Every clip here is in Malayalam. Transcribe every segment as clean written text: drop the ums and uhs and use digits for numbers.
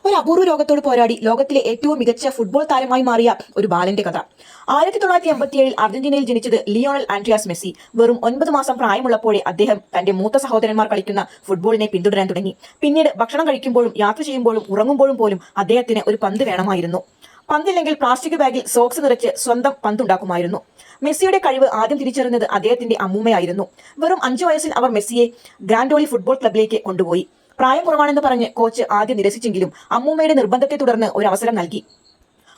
ഒരു അപൂർവ രോഗത്തോട് പോരാടി ലോകത്തിലെ ഏറ്റവും മികച്ച ഫുട്ബോൾ താരമായി മാറിയ ഒരു ബാലന്റെ കഥ. 1987 അർജന്റീനയിൽ ജനിച്ചത് ലിയോണൽ ആൻഡ്രിയാസ് മെസ്സി വെറും 9 മാസം പ്രായമുള്ളപ്പോഴേ അദ്ദേഹം തന്റെ മൂത്ത സഹോദരന്മാർ കളിക്കുന്ന ഫുട്ബോളിനെ പിന്തുടരാൻ തുടങ്ങി. പിന്നീട് ഭക്ഷണം കഴിക്കുമ്പോഴും യാത്ര ചെയ്യുമ്പോഴും ഉറങ്ങുമ്പോഴും പോലും അദ്ദേഹത്തിന് ഒരു പന്ത് വേണമായിരുന്നു. പന്തില്ലെങ്കിൽ പ്ലാസ്റ്റിക് ബാഗിൽ സോക്സ് നിറച്ച് സ്വന്തം പന്തുണ്ടാക്കുമായിരുന്നു. മെസ്സിയുടെ കഴിവ് ആദ്യം തിരിച്ചറിഞ്ഞത് അദ്ദേഹത്തിന്റെ അമ്മൂമ്മയായിരുന്നു. വെറും 5 വയസ്സിൽ അവർ മെസ്സിയെ ഗ്രാൻഡോളി ഫുട്ബോൾ ക്ലബിലേക്ക് കൊണ്ടുപോയി. പ്രായം കുറവാണെന്ന് പറഞ്ഞ് കോച്ച് ആദ്യം നിരസിച്ചെങ്കിലും അമ്മൂമ്മയുടെ നിർബന്ധത്തെ തുടർന്ന് ഒരു അവസരം നൽകി.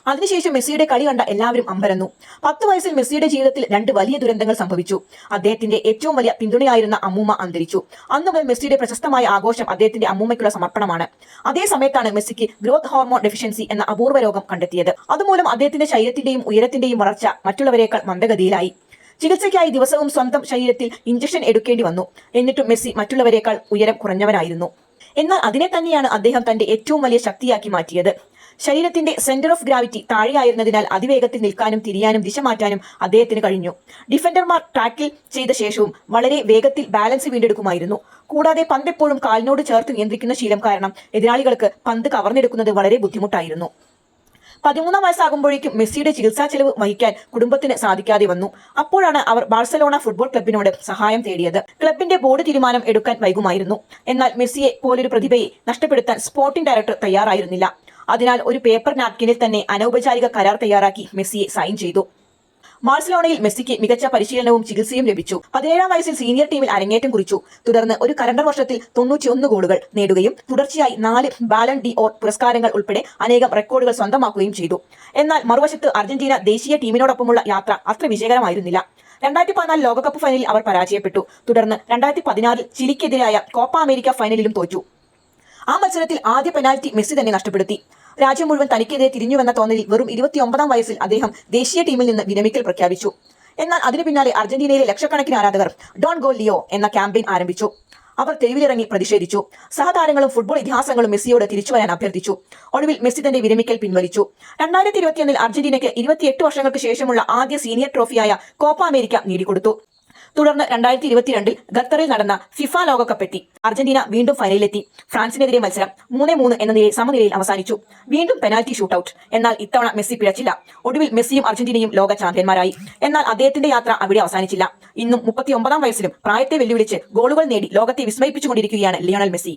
അതിനുശേഷം മെസ്സിയുടെ കളി കണ്ട എല്ലാവരും അമ്പരന്നു. 10 വയസ്സിൽ മെസ്സിയുടെ ജീവിതത്തിൽ 2 വലിയ ദുരന്തങ്ങൾ സംഭവിച്ചു. അദ്ദേഹത്തിന്റെ ഏറ്റവും വലിയ പിന്തുണയായിരുന്ന അമ്മൂമ്മ അന്തരിച്ചു. അന്നു മുതൽ മെസ്സിയുടെ പ്രശസ്തമായ ആഘോഷം അദ്ദേഹത്തിന്റെ അമ്മൂമ്മയ്ക്കുള്ള സമർപ്പണമാണ്. അതേ സമയത്താണ് മെസ്സിക്ക് ഗ്രോത്ത് ഹോർമോൺ ഡെഫിഷ്യൻസി എന്ന അപൂർവ രോഗം കണ്ടെത്തിയത്. അതുമൂലം അദ്ദേഹത്തിന്റെ ശരീരത്തിന്റെയും ഉയരത്തിന്റെയും വളർച്ച മറ്റുള്ളവരെക്കാൾ മന്ദഗതിയിലായി. ചികിത്സയ്ക്കായി ദിവസവും സ്വന്തം ശരീരത്തിൽ ഇഞ്ചക്ഷൻ എടുക്കേണ്ടി വന്നു. എന്നിട്ടും മെസ്സി മറ്റുള്ളവരെക്കാൾ ഉയരം കുറഞ്ഞവനായിരുന്നു. എന്നാൽ അതിനെ തന്നെയാണ് അദ്ദേഹം തന്റെ ഏറ്റവും വലിയ ശക്തിയാക്കി മാറ്റിയത്. ശരീരത്തിന്റെ സെന്റർ ഓഫ് ഗ്രാവിറ്റി താഴെയായിരുന്നതിനാൽ അതിവേഗത്തിൽ നിൽക്കാനും തിരിയാനും ദിശ മാറ്റാനും അദ്ദേഹത്തിന് കഴിഞ്ഞു. ഡിഫൻഡർമാർ ടാക്കിൽ ചെയ്ത ശേഷവും വളരെ വേഗത്തിൽ ബാലൻസ് വീണ്ടെടുക്കുമായിരുന്നു. കൂടാതെ പന്ത് എപ്പോഴും കാലിനോട് ചേർത്ത് നിയന്ത്രിക്കുന്ന ശീലം കാരണം എതിരാളികൾക്ക് പന്ത് കവർന്നെടുക്കുന്നത് വളരെ ബുദ്ധിമുട്ടായിരുന്നു. 13 വയസ്സാകുമ്പോഴേക്കും മെസ്സിയുടെ ചികിത്സാ ചെലവ് വഹിക്കാൻ കുടുംബത്തിന് സാധിക്കാതെ വന്നു. അപ്പോഴാണ് അവർ ബാഴ്സലോണ ഫുട്ബോൾ ക്ലബിനോട് സഹായം തേടിയത്. ക്ലബിന്റെ ബോർഡ് തീരുമാനം എടുക്കാൻ വൈകുമായിരുന്നു. എന്നാൽ മെസ്സിയെ പോലൊരു പ്രതിഭയെ നഷ്ടപ്പെടുത്താൻ സ്പോർട്ടിംഗ് ഡയറക്ടർ തയ്യാറായിരുന്നില്ല. അതിനാൽ ഒരു പേപ്പർ നാപ്കിനിൽ തന്നെ അനൗപചാരിക കരാർ തയ്യാറാക്കി മെസ്സിയെ സൈൻ ചെയ്തു. ബാഴ്സലോണയിൽ മെസ്സിക്ക് മികച്ച പരിശീലനവും ചികിത്സയും ലഭിച്ചു. 17-ാം വയസ്സിൽ സീനിയർ ടീമിൽ അരങ്ങേറ്റം കുറിച്ചു. തുടർന്ന് ഒരു കലണ്ടർ വർഷത്തിൽ 91 ഗോളുകൾ നേടുകയും തുടർച്ചയായി 4 ബാലൺ ഡി ഓർ പുരസ്കാരങ്ങൾ ഉൾപ്പെടെ അനേകം റെക്കോർഡുകൾ സ്വന്തമാക്കുകയും ചെയ്തു. എന്നാൽ മറുവശത്ത് അർജന്റീന ദേശീയ ടീമിനോടൊപ്പമുള്ള യാത്ര അത്ര വിജയകരമായിരുന്നില്ല. 2014 ലോകകപ്പ് ഫൈനലിൽ അവർ പരാജയപ്പെട്ടു. തുടർന്ന് 2016 ചിലിക്കെതിരായ കോപ്പ അമേരിക്ക ഫൈനലിലും തോറ്റു. ആ മത്സരത്തിൽ ആദ്യ പെനാൽറ്റി മെസ്സി തന്നെ നഷ്ടപ്പെടുത്തി. രാജ്യം മുഴുവൻ തനിക്കെതിരെ തിരിഞ്ഞുവെന്ന തോന്നലിൽ വെറും 29-ാം വയസ്സിൽ അദ്ദേഹം ദേശീയ ടീമിൽ നിന്ന് വിരമിക്കൽ പ്രഖ്യാപിച്ചു. എന്നാൽ അതിനു പിന്നാലെ അർജന്റീനയിലെ ലക്ഷക്കണക്കിന് ആരാധകർ ഡോൺ ഗോ ലിയോ എന്ന ക്യാമ്പയിൻ ആരംഭിച്ചു. അവർ തെരുവിലിറങ്ങി പ്രതിഷേധിച്ചു. സഹതാരങ്ങളും ഫുട്ബോൾ ഇതിഹാസങ്ങളും മെസ്സിയോട് തിരിച്ചു വരാൻ അഭ്യർത്ഥിച്ചു. ഒടുവിൽ മെസ്സി തന്റെ വിരമിക്കൽ പിൻവലിച്ചു. 2021 അർജന്റീനയ്ക്ക് 28 വർഷങ്ങൾക്ക് ശേഷമുള്ള ആദ്യ സീനിയർ ട്രോഫിയായ കോപ്പ അമേരിക്ക നേടിക്കൊടുത്തു. തുടർന്ന് 2022 ഖത്തറിൽ നടന്ന ഫിഫ ലോകകപ്പെത്തി അർജന്റീന വീണ്ടും ഫൈനലിലെത്തി. ഫ്രാൻസിനെതിരെ മത്സരം 3-3 എന്ന സമനിലയിൽ അവസാനിച്ചു. വീണ്ടും പെനാൽറ്റി ഷൂട്ടൌട്ട്. എന്നാൽ ഇത്തവണ മെസ്സി പിഴച്ചില്ല. ഒടുവിൽ മെസ്സിയും അർജന്റീനയും ലോക ചാമ്പ്യന്മാരായി. എന്നാൽ അദ്ദേഹത്തിന്റെ യാത്ര അവിടെ അവസാനിച്ചില്ല. ഇന്നും 39-ാം വയസ്സിലും പ്രായത്തെ വെല്ലുവിളിച്ച് ഗോളുകൾ നേടി ലോകത്തെ വിസ്മയിപ്പിച്ചുകൊണ്ടിരിക്കുകയാണ് ലിയോണൽ മെസ്സി.